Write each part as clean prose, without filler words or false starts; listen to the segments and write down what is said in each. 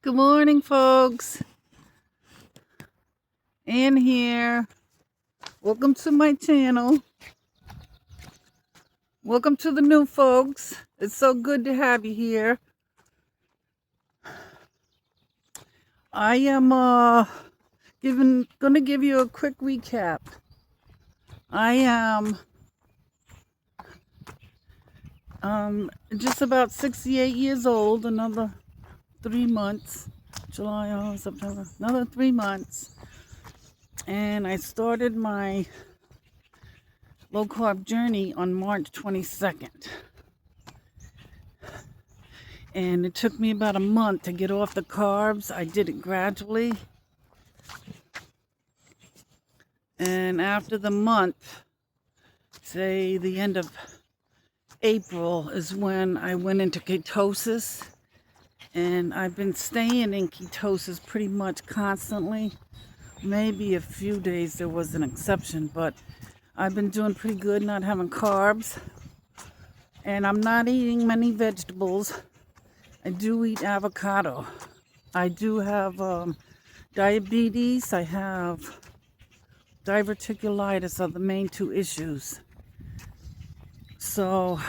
Good morning, folks. Ann here. Welcome to my channel. Welcome to the new folks. It's so good to have you here. I am gonna give you a quick recap. I am just about 68 years old. Another 3 months. July, August, September. Another 3 months. And I started my low-carb journey on March 22nd. And it took me about a month to get off the carbs. I did it gradually. And after the month, say the end of April, is when I went into ketosis. And I've been staying in ketosis pretty much constantly. Maybe a few days there was an exception, but I've been doing pretty good, not having carbs. And I'm not eating many vegetables. I do eat avocado. I do have diabetes. I have diverticulitis are the main two issues. So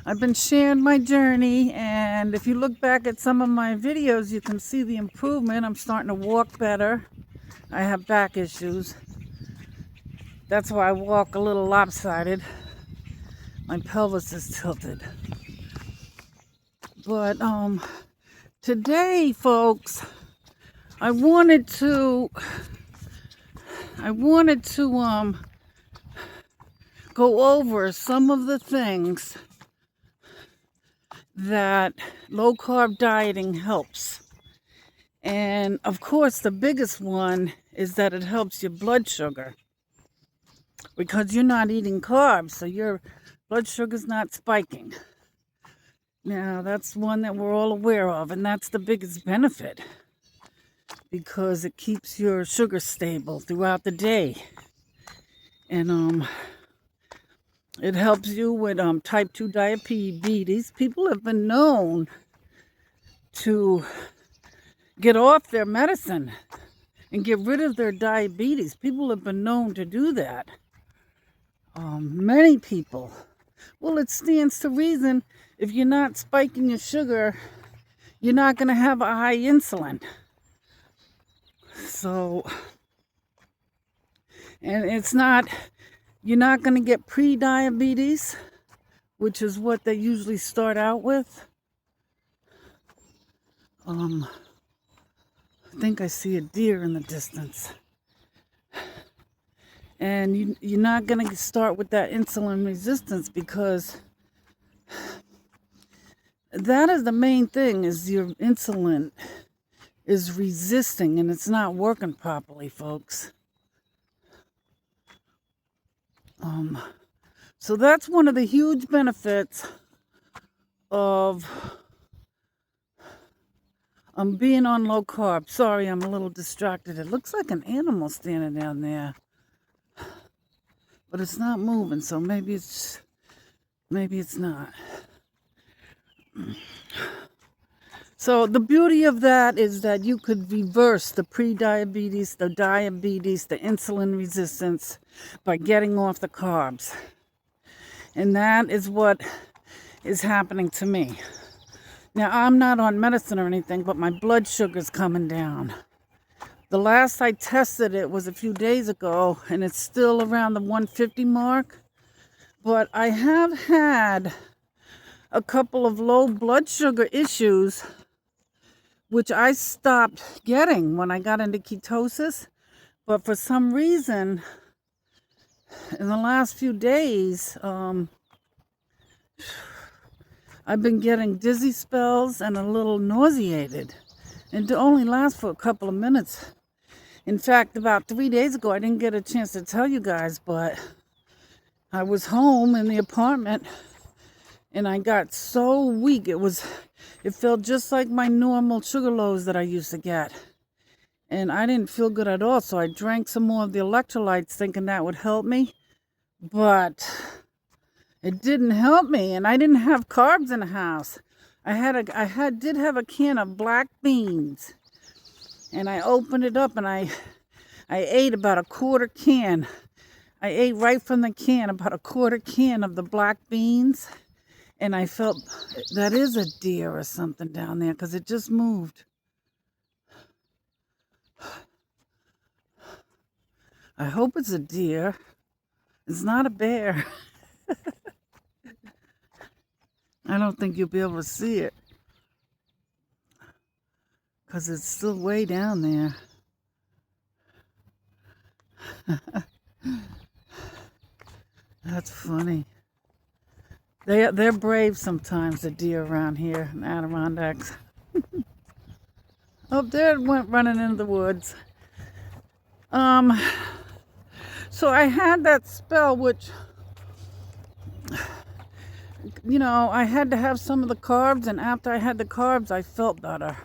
I've been sharing my journey, and if you look back at some of my videos, you can see the improvement. I'm starting to walk better. I have back issues. That's why I walk a little lopsided. My pelvis is tilted. But today, folks, I wanted to go over some of the things that low carb dieting helps. And of course, the biggest one is that it helps your blood sugar, because you're not eating carbs, so your blood sugar's not spiking. Now, that's one that we're all aware of, and that's the biggest benefit, because it keeps your sugar stable throughout the day. And it helps you with type 2 diabetes. People have been known to get off their medicine and get rid of their diabetes. People have been known to do that. Many people. Well, it stands to reason, if you're not spiking your sugar, you're not going to have a high insulin. So, and you're not going to get pre-diabetes, which is what they usually start out with. I think I see a deer in the distance. And you're not going to start with that insulin resistance, because that is the main thing, is your insulin is resisting and it's not working properly, folks. So that's one of the huge benefits of being on low carb. Sorry, I'm a little distracted. It looks like an animal standing down there, but it's not moving, so maybe it's not. So the beauty of that is that you could reverse the pre-diabetes, the diabetes, the insulin resistance by getting off the carbs. And that is what is happening to me. Now, I'm not on medicine or anything, but my blood sugar's coming down. The last I tested it was a few days ago, and it's still around the 150 mark. But I have had a couple of low blood sugar issues, which I stopped getting when I got into ketosis. But for some reason, in the last few days, I've been getting dizzy spells and a little nauseated. And to only last for a couple of minutes. In fact, about 3 days ago, I didn't get a chance to tell you guys, but I was home in the apartment and I got so weak. It felt just like my normal sugar lows that I used to get. And I didn't feel good at all, so I drank some more of the electrolytes thinking that would help me. But it didn't help me, and I didn't have carbs in the house. did have a can of black beans, and I opened it up and I ate about a quarter can. I ate right from the can about a quarter can of the black beans, and I felt that is a deer or something down there because it just moved. I hope it's a deer. It's not a bear. I don't think you'll be able to see it because it's still way down there. That's funny. They're brave sometimes, the deer around here in Adirondacks. Oh, there it went running into the woods. So I had that spell, which, I had to have some of the carbs, and after I had the carbs, I felt better.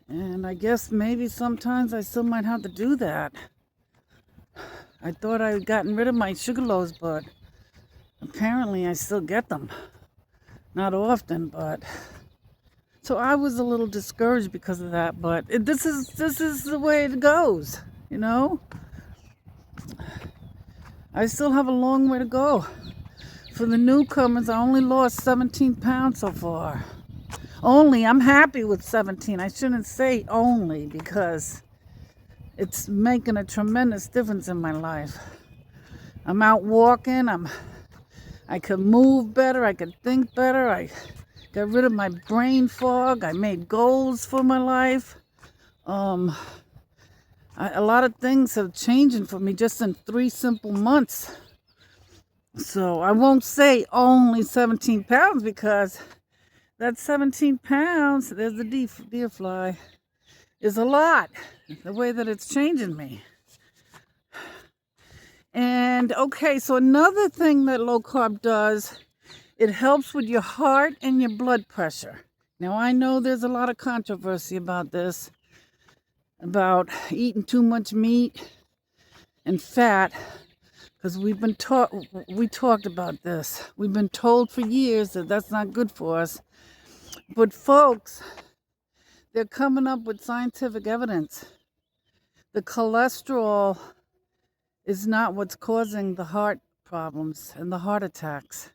And I guess maybe sometimes I still might have to do that. I thought I had gotten rid of my sugar lows, but apparently I still get them. Not often, but... So I was a little discouraged because of that, but this is the way it goes, I still have a long way to go. For the newcomers, I only lost 17 pounds so far. Only, I'm happy with 17. I shouldn't say only because it's making a tremendous difference in my life. I'm out walking, I can move better, I can think better, I got rid of my brain fog, I made goals for my life. A lot of things have changed for me just in 3 simple months. So I won't say only 17 pounds because that 17 pounds, there's the deer fly, is a lot. The way that it's changing me. And okay, so another thing that low carb does, it helps with your heart and your blood pressure. Now I know there's a lot of controversy about this, about eating too much meat and fat, because we talked about this. We've been told for years that that's not good for us. But folks, they're coming up with scientific evidence. The cholesterol is not what's causing the heart problems and the heart attacks.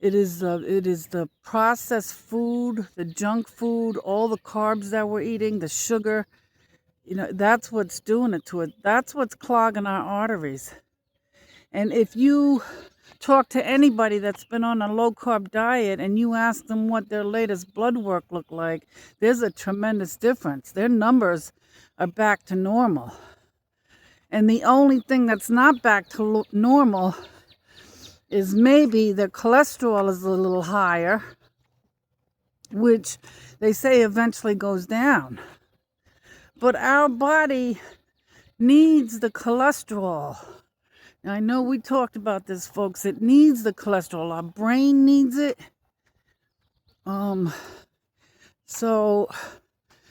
It is the processed food, the junk food, all the carbs that we're eating, the sugar. That's what's doing it to it. That's what's clogging our arteries. And if you talk to anybody that's been on a low-carb diet and you ask them what their latest blood work looked like, there's a tremendous difference. Their numbers are back to normal. And the only thing that's not back to normal is maybe their cholesterol is a little higher, which they say eventually goes down. But our body needs the cholesterol. Now, I know we talked about this, folks. It needs the cholesterol. Our brain needs it. So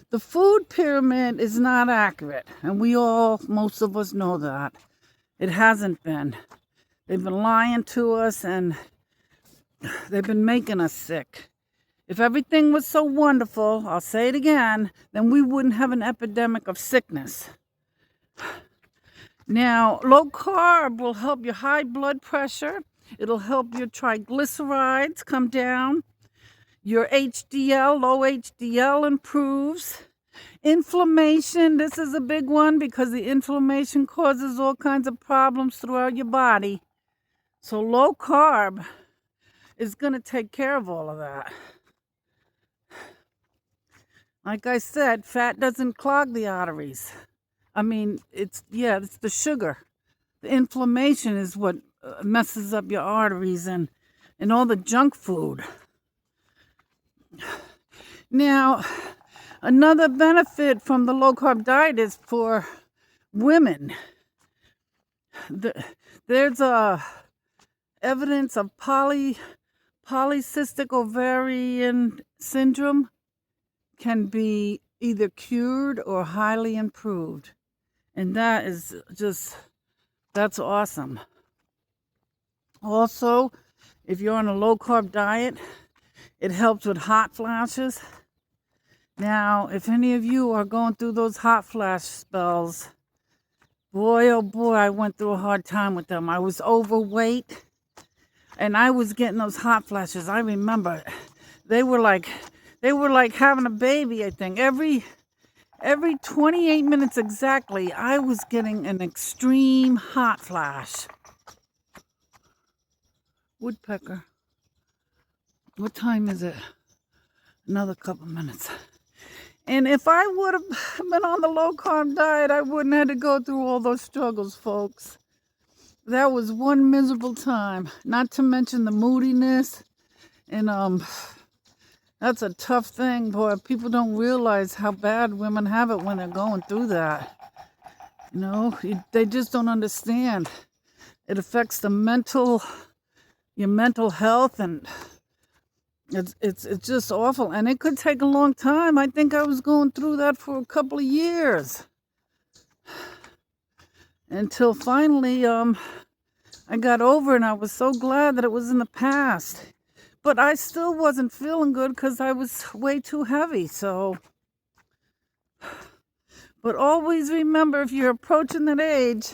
the food pyramid is not accurate. And most of us know that. It hasn't been. They've been lying to us and they've been making us sick. If everything was so wonderful, I'll say it again, then we wouldn't have an epidemic of sickness. Now, low carb will help your high blood pressure. It'll help your triglycerides come down. Your HDL, low HDL improves. Inflammation, this is a big one because the inflammation causes all kinds of problems throughout your body. So low carb is going to take care of all of that. Like I said, fat doesn't clog the arteries. I mean, it's the sugar. The inflammation is what messes up your arteries and all the junk food. Now, another benefit from the low-carb diet is for women. There's evidence of polycystic ovarian syndrome can be either cured or highly improved. And that is that's awesome. Also, if you're on a low-carb diet, It helps with hot flashes. Now, if any of you are going through those hot flash spells, boy, oh boy, I went through a hard time with them. I was overweight, and I was getting those hot flashes. I remember they were like having a baby, I think. Every 28 minutes exactly, I was getting an extreme hot flash. Woodpecker. What time is it? Another couple minutes. And if I would have been on the low-carb diet, I wouldn't have had to go through all those struggles, folks. That was one miserable time. Not to mention the moodiness. And that's a tough thing, boy. People don't realize how bad women have it when they're going through that. You know, they just don't understand. It affects your mental health, and it's just awful. And it could take a long time. I think I was going through that for a couple of years. Until finally, I got over it, and I was so glad that it was in the past. But I still wasn't feeling good because I was way too heavy, so. But always remember, if you're approaching that age,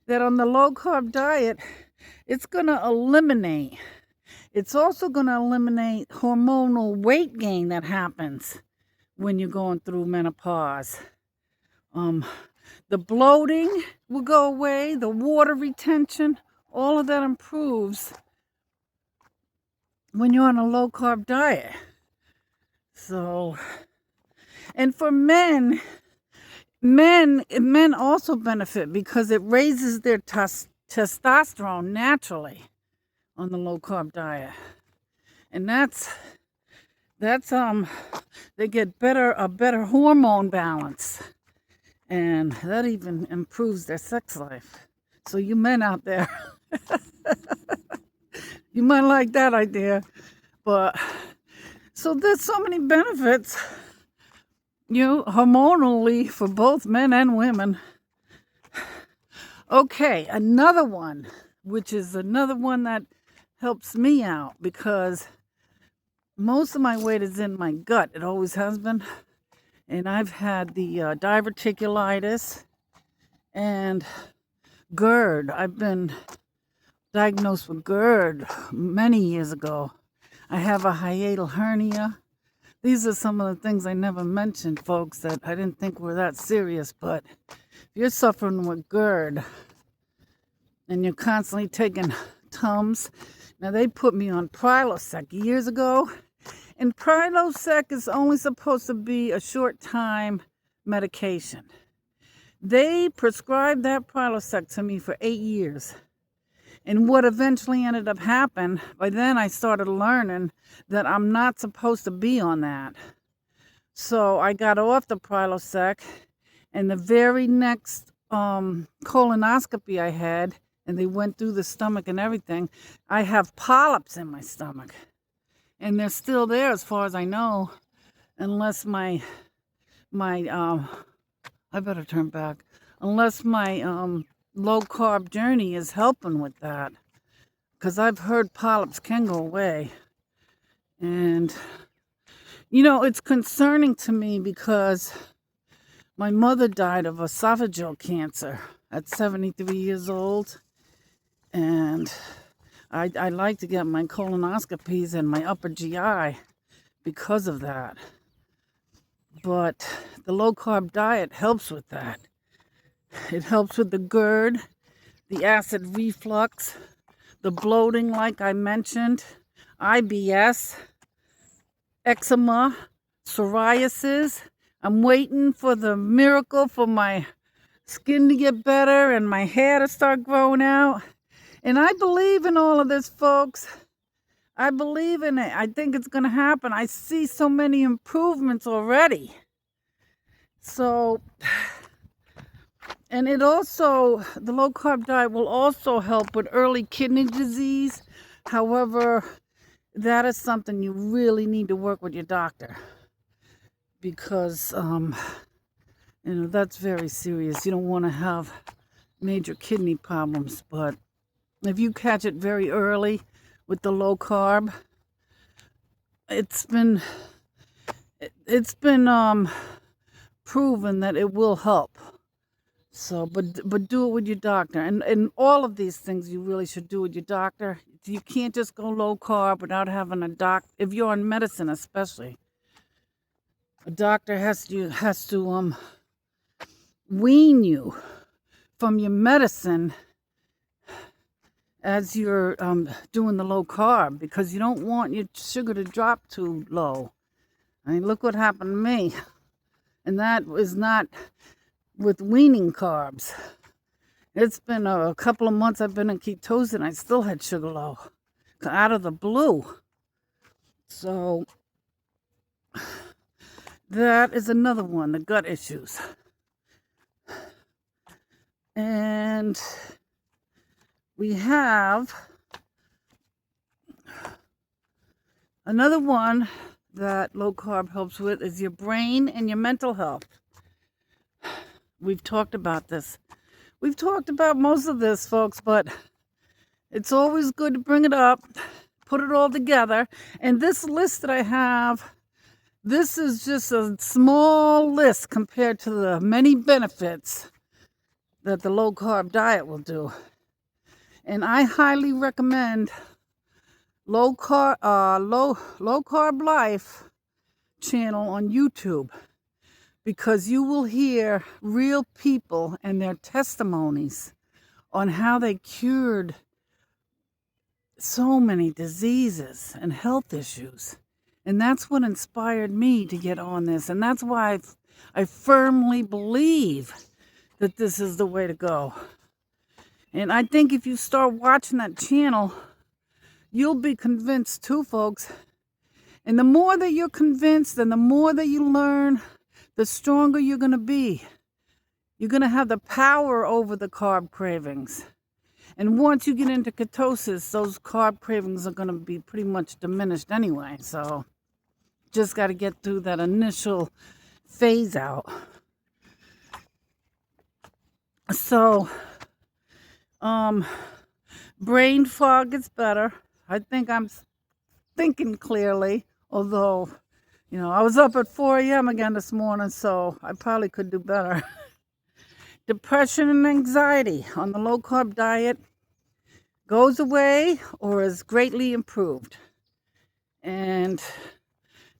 that on the low-carb diet, it's going to eliminate. It's also going to eliminate hormonal weight gain that happens when you're going through menopause. The bloating will go away, the water retention, all of that improves when you're on a low-carb diet. So, and for men also benefit because it raises their testosterone naturally on the low-carb diet. And that's they get a better hormone balance. And that even improves their sex life. So you men out there, you might like that idea. But so there's so many benefits, hormonally for both men and women. Okay, another one, which is another one that helps me out because most of my weight is in my gut. It always has been. And I've had the diverticulitis and GERD. I've been diagnosed with GERD many years ago. I have a hiatal hernia. These are some of the things I never mentioned, folks, that I didn't think were that serious. But if you're suffering with GERD and you're constantly taking Tums, now they put me on Prilosec years ago. And Prilosec is only supposed to be a short-time medication. They prescribed that Prilosec to me for 8 years. And what eventually ended up happening, by then I started learning that I'm not supposed to be on that. So I got off the Prilosec, and the very next colonoscopy I had, and they went through the stomach and everything, I have polyps in my stomach. And they're still there as far as I know, unless my I better turn back, unless my low-carb journey is helping with that. Because I've heard polyps can go away. And, it's concerning to me because my mother died of esophageal cancer at 73 years old. And I like to get my colonoscopies and my upper GI because of that. But the low-carb diet helps with that. It helps with the GERD, the acid reflux, the bloating like I mentioned, IBS, eczema, psoriasis. I'm waiting for the miracle for my skin to get better and my hair to start growing out. And I believe in all of this, folks. I believe in it. I think it's going to happen. I see so many improvements already. So, and it also, the low-carb diet will also help with early kidney disease. However, that is something you really need to work with your doctor. Because, that's very serious. You don't want to have major kidney problems, but if you catch it very early with the low carb, it's been it's been proven that it will help. So, but do it with your doctor, and all of these things you really should do with your doctor. You can't just go low carb without having a if you're on medicine, especially. A doctor has to wean you from your medicine as you're doing the low carb, because you don't want your sugar to drop too low. I mean, look what happened to me, and that was not with weaning carbs. It's been a couple of months I've been in ketosis, and I still had sugar low out of the blue. So that is another one, the gut issues. And we have another one that low carb helps with is your brain and your mental health. We've talked about this. We've talked about most of this, folks, but it's always good to bring it up, put it all together. And this list that I have, this is just a small list compared to the many benefits that the low carb diet will do. And I highly recommend low carb life channel on YouTube, because you will hear real people and their testimonies on how they cured so many diseases and health issues. And that's what inspired me to get on this. And that's why I firmly believe that this is the way to go. And I think if you start watching that channel, you'll be convinced too, folks. And the more that you're convinced and the more that you learn, the stronger you're going to be. You're going to have the power over the carb cravings. And once you get into ketosis, those carb cravings are going to be pretty much diminished anyway. So just got to get through that initial phase out. So brain fog gets better. I think I'm thinking clearly, although, I was up at 4 a.m. again this morning, so I probably could do better. Depression and anxiety on the low-carb diet goes away or is greatly improved. And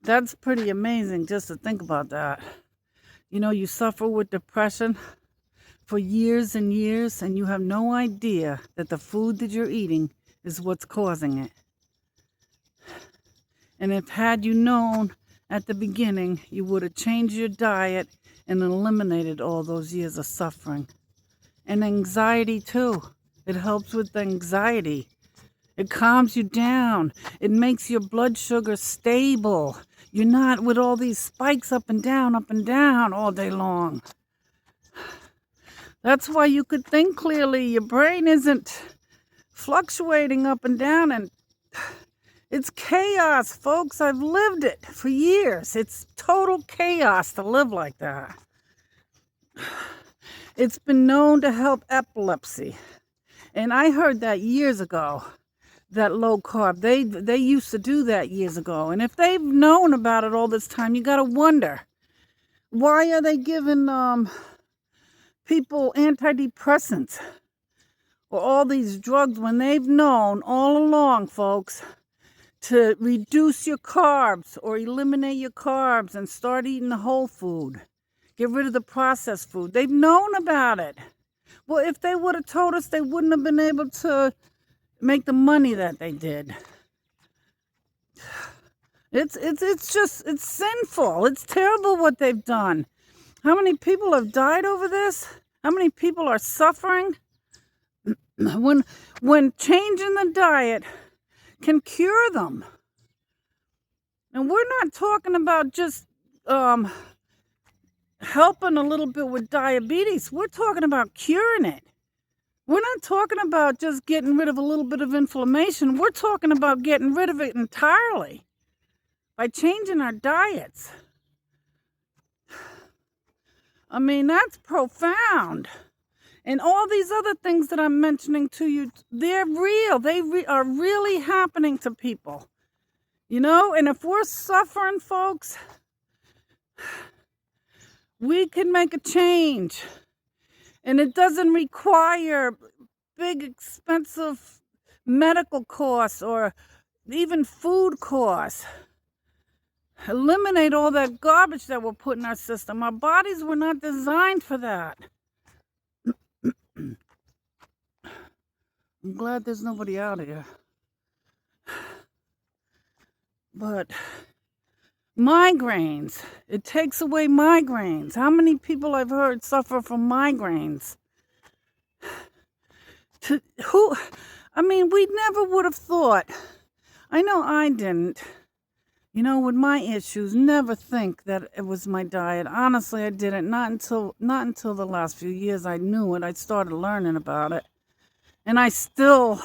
that's pretty amazing just to think about that. You suffer with depression for years and years, and you have no idea that the food that you're eating is what's causing it. And if had you known at the beginning, you would have changed your diet and eliminated all those years of suffering. And anxiety too. It helps with anxiety. It calms you down. It makes your blood sugar stable. You're not with all these spikes up and down all day long. That's why you could think clearly. Your brain isn't fluctuating up and down, and it's chaos, folks. I've lived it for years. It's total chaos to live like that. It's been known to help epilepsy. And I heard that years ago, that low carb. They used to do that years ago. And if they've known about it all this time, you got to wonder, why are they giving people antidepressants or all these drugs when they've known all along, folks, to reduce your carbs or eliminate your carbs and start eating the whole food. Get rid of the processed food. They've known about it. Well, if they would have told us, they wouldn't have been able to make the money that they did. It's sinful. It's terrible what they've done. How many people have died over this? How many people are suffering? When changing the diet can cure them. And we're not talking about just helping a little bit with diabetes. We're talking about curing it. We're not talking about just getting rid of a little bit of inflammation. We're talking about getting rid of it entirely by changing our diets. I mean, that's profound. And all these other things that I'm mentioning to you, they're real. They are really happening to people. And if we're suffering, folks, we can make a change. And it doesn't require big, expensive medical costs or even food costs. Eliminate all that garbage that we're putting in our system. Our bodies were not designed for that. I'm glad there's nobody out here. But migraines, it takes away migraines. How many people I've heard suffer from migraines? We never would have thought. I know I didn't. With my issues, never think that it was my diet. Honestly, I didn't. Not until the last few years I knew it. I started learning about it. And I still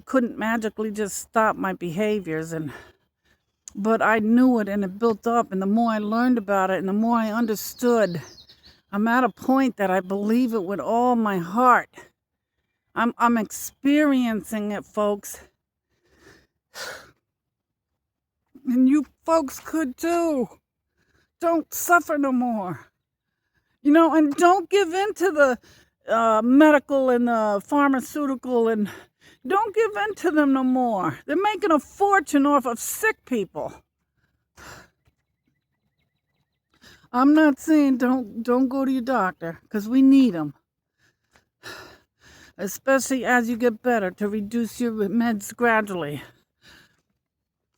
couldn't magically just stop my behaviors. But I knew it, and it built up. And the more I learned about it and the more I understood, I'm at a point that I believe it with all my heart. I'm experiencing it, folks. And you folks could too. Don't suffer no more. And don't give in to the medical and the pharmaceutical, and don't give in to them no more. They're making a fortune off of sick people. I'm not saying don't go to your doctor, because we need them. Especially as you get better, to reduce your meds gradually.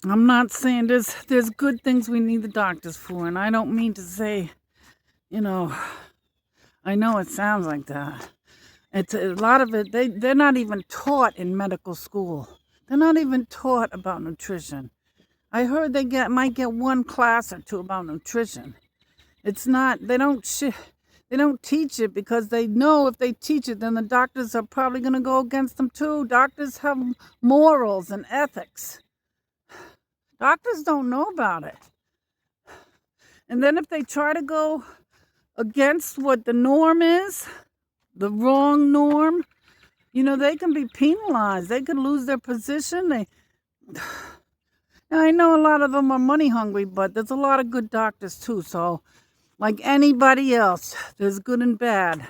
I'm not saying there's good things we need the doctors for, and I don't mean to say, I know it sounds like that. It's a lot of it, they're not even taught in medical school. They're not even taught about nutrition. I heard they might get one class or two about nutrition. It's not, they don't teach it because they know if they teach it, then the doctors are probably going to go against them too. Doctors have morals and ethics. Doctors don't know about it. And then if they try to go against what the norm is, the wrong norm, they can be penalized. They could lose their position. I know a lot of them are money hungry, but there's a lot of good doctors too. So like anybody else, there's good and bad.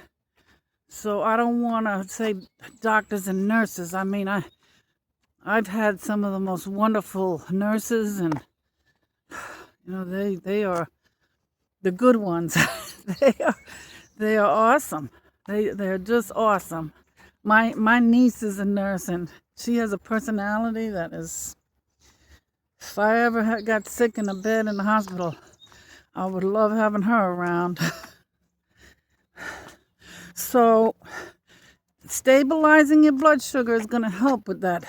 So I don't want to say doctors and nurses. I've had some of the most wonderful nurses, and they are the good ones. they are awesome. They're just awesome. My niece is a nurse, and she has a personality that is. If I ever got sick in a bed in the hospital, I would love having her around. So, stabilizing your blood sugar is going to help with that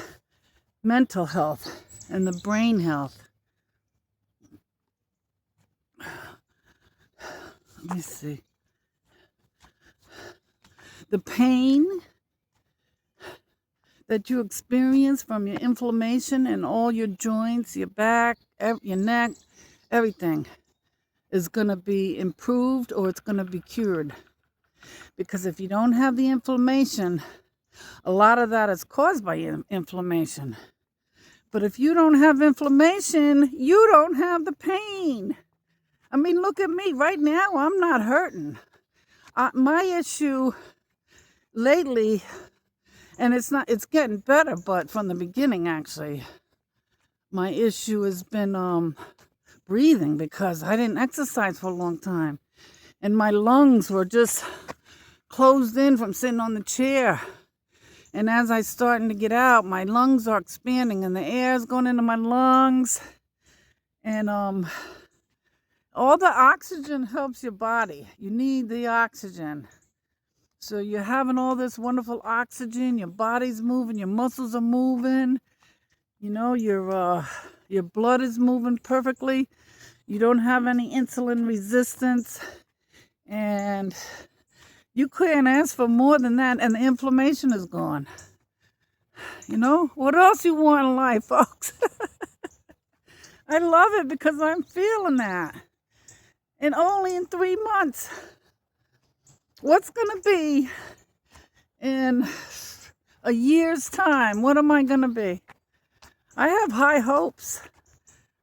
mental health and the brain health. Let me see. The pain that you experience from your inflammation in all your joints, your back, your neck, everything is going to be improved, or it's going to be cured. Because if you don't have the inflammation, a lot of that is caused by inflammation. But if you don't have inflammation, you don't have the pain. Look at me. Right now, I'm not hurting. My issue lately, and it's getting better, but from the beginning, actually, my issue has been breathing, because I didn't exercise for a long time. And my lungs were just closed in from sitting on the chair. And as I'm starting to get out, my lungs are expanding and the air is going into my lungs. And all the oxygen helps your body. You need the oxygen. So you're having all this wonderful oxygen, your body's moving, your muscles are moving, your blood is moving perfectly. You don't have any insulin resistance, and you couldn't ask for more than that, and the inflammation is gone. What else you want in life, folks? I love it because I'm feeling that. And only in 3 months. What's going to be in a year's time? What am I going to be? I have high hopes.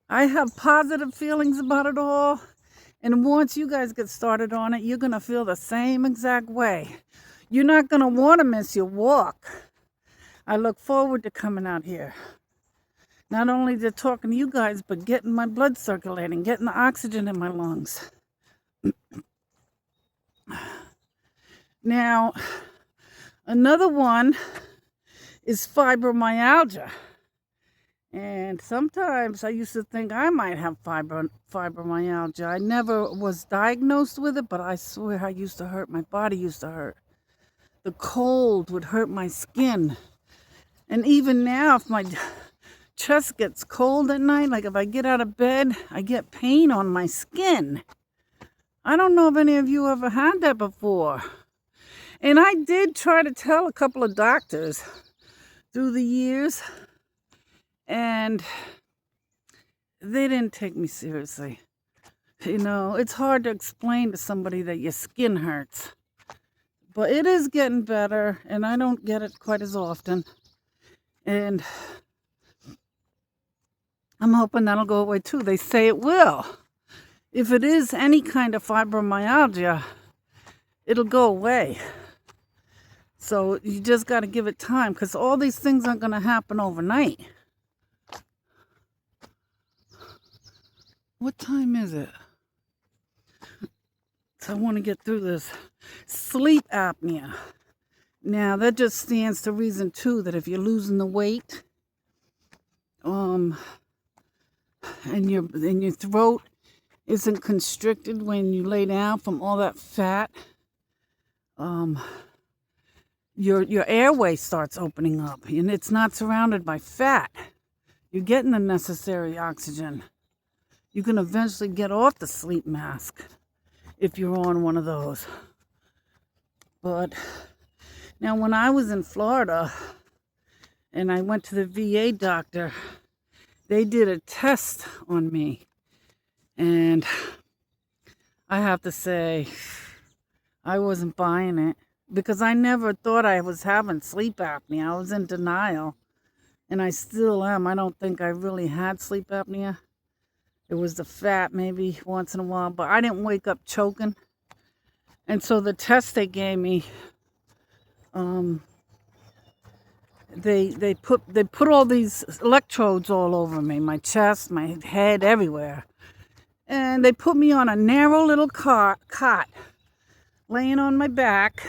I have positive feelings about it all. And once you guys get started on it, you're going to feel the same exact way. You're not going to want to miss your walk. I look forward to coming out here. Not only to talking to you guys, but getting my blood circulating, getting the oxygen in my lungs. Now, another one is fibromyalgia. And sometimes I used to think I might have fibromyalgia. I never was diagnosed with it, but I swear I used to hurt. My body used to hurt. The cold would hurt my skin. And even now, if my chest gets cold at night, like if I get out of bed, I get pain on my skin. I don't know if any of you ever had that before. And I did try to tell a couple of doctors through the years, and they didn't take me seriously. You know, it's hard to explain to somebody that your skin hurts. But it is getting better, and I don't get it quite as often. And I'm hoping that'll go away too. They say it will. If it is any kind of fibromyalgia, it'll go away. So you just got to give it time, because all these things aren't going to happen overnight. What time is it? So I want to get through this. Sleep apnea. Now that just stands to reason too that if you're losing the weight, and your throat isn't constricted when you lay down from all that fat, your airway starts opening up, and it's not surrounded by fat. You're getting the necessary oxygen. You can eventually get off the sleep mask if you're on one of those. But now when I was in Florida and I went to the VA doctor, they did a test on me. And I have to say, I wasn't buying it, because I never thought I was having sleep apnea. I was in denial, and I still am. I don't think I really had sleep apnea. It was the fat maybe once in a while, but I didn't wake up choking. And so the test they gave me, they put all these electrodes all over me, my chest, my head, everywhere. And they put me on a narrow little cot, laying on my back,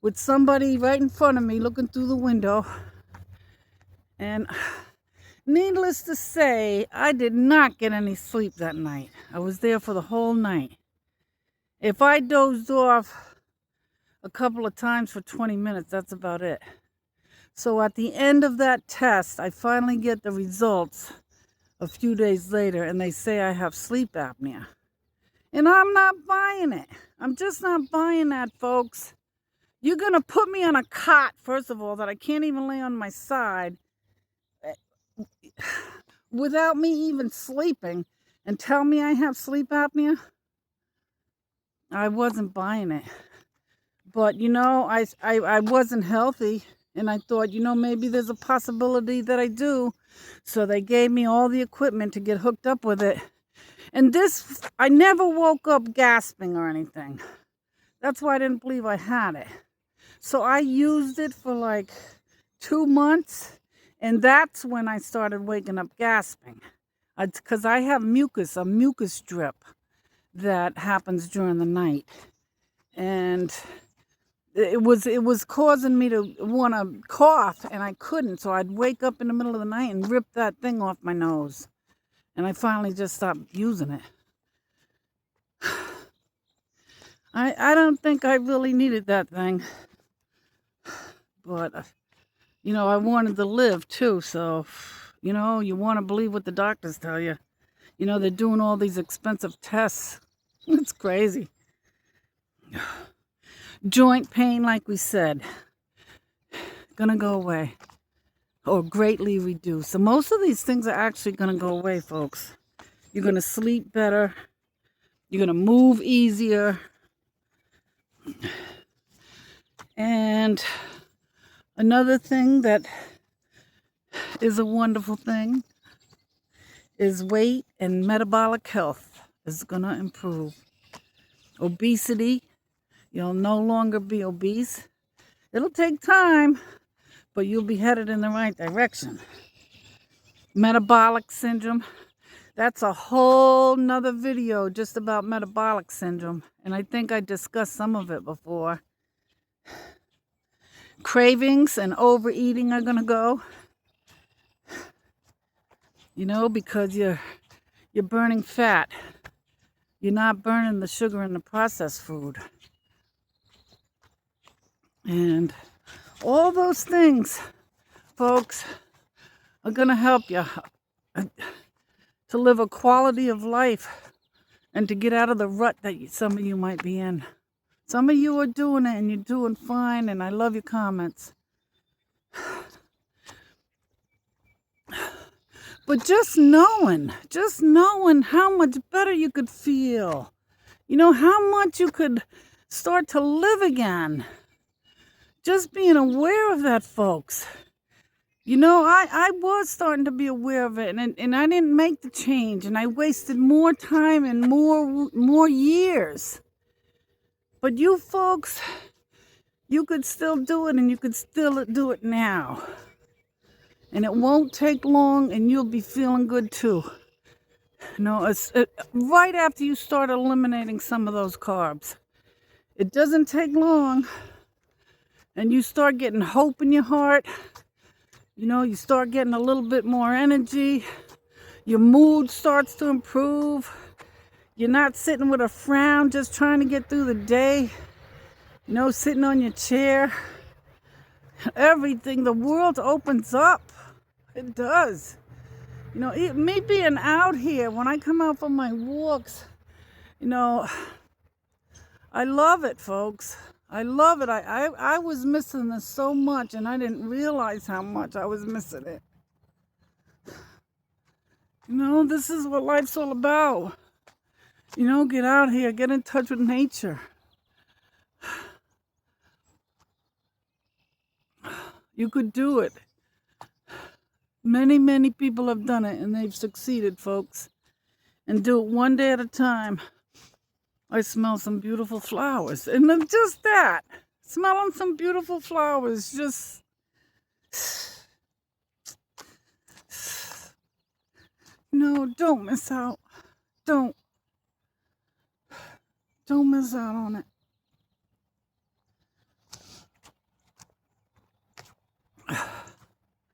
with somebody right in front of me looking through the window. And needless to say, I did not get any sleep that night. I was there for the whole night. If I dozed off a couple of times for 20 minutes, that's about it. So at the end of that test, I finally get the results a few days later, and they say I have sleep apnea. And I'm not buying it. I'm just not buying that, folks. You're going to put me on a cot, first of all, that I can't even lay on my side without me even sleeping, and tell me I have sleep apnea? I wasn't buying it. But, you know, I wasn't healthy, and I thought, you know, maybe there's a possibility that I do. So they gave me all the equipment to get hooked up with it. And this, I never woke up gasping or anything. That's why I didn't believe I had it. So I used it for like 2 months, and that's when I started waking up gasping. Because I have mucus, a mucus drip that happens during the night. And it was causing me to want to cough, and I couldn't. So I'd wake up in the middle of the night and rip that thing off my nose. And I finally just stopped using it. I don't think I really needed that thing. But, you know, I wanted to live too. So, you know, you want to believe what the doctors tell you. You know, they're doing all these expensive tests. It's crazy. Joint pain, like we said, gonna go away, or greatly reduced. So most of these things are actually gonna go away, folks. You're gonna sleep better. You're gonna move easier. And another thing that is a wonderful thing. Is weight and metabolic health is going to improve. Obesity, you'll no longer be obese. It'll take time, but you'll be headed in the right direction. Metabolic syndrome, that's a whole nother video just about metabolic syndrome. And I think I discussed some of it before. Cravings and overeating are going to go. Because you're burning fat. You're not burning the sugar in the processed food. And all those things, folks, are going to help you to live a quality of life and to get out of the rut that some of you might be in. Some of you are doing it and you're doing fine, and I love your comments. But just knowing how much better you could feel, how much you could start to live again. Just being aware of that, folks. I was starting to be aware of it, and I didn't make the change, and I wasted more time and more years. But you folks, you could still do it, and you could still do it now. And it won't take long, and you'll be feeling good too. Right after you start eliminating some of those carbs. It doesn't take long, and you start getting hope in your heart. You start getting a little bit more energy. Your mood starts to improve. You're not sitting with a frown just trying to get through the day. Sitting on your chair. Everything, the world opens up. It does. Me being out here, when I come out for my walks, I love it, folks. I love it. I was missing this so much, and I didn't realize how much I was missing it. This is what life's all about. Get out here, get in touch with nature. You could do it. Many, many people have done it, and they've succeeded, folks. And do it one day at a time. I smell some beautiful flowers. And then just that. Smelling some beautiful flowers. Just... don't miss out. Don't miss out on it.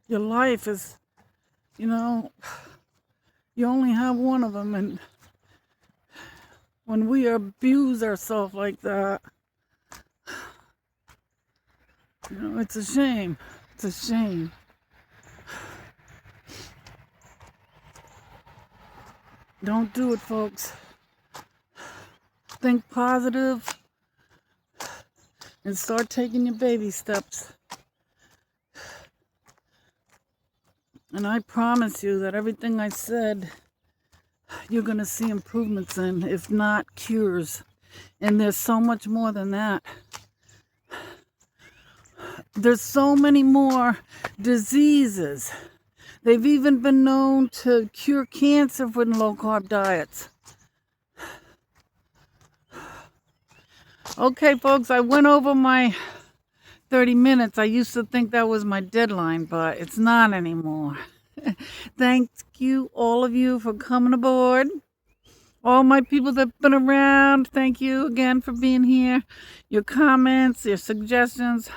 Your life is, you only have one of them, and when we abuse ourselves like that, it's a shame. It's a shame. Don't do it, folks. Think positive and start taking your baby steps. And I promise you that everything I said, you're going to see improvements in, if not cures. And there's so much more than that. There's so many more diseases. They've even been known to cure cancer with low-carb diets. Okay, folks, I went over my 30 minutes. I used to think that was my deadline, but it's not anymore. Thank you, all of you, for coming aboard. All my people that have been around, thank you again for being here. Your comments, your suggestions,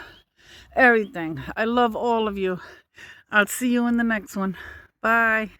everything. I love all of you. I'll see you in the next one. Bye.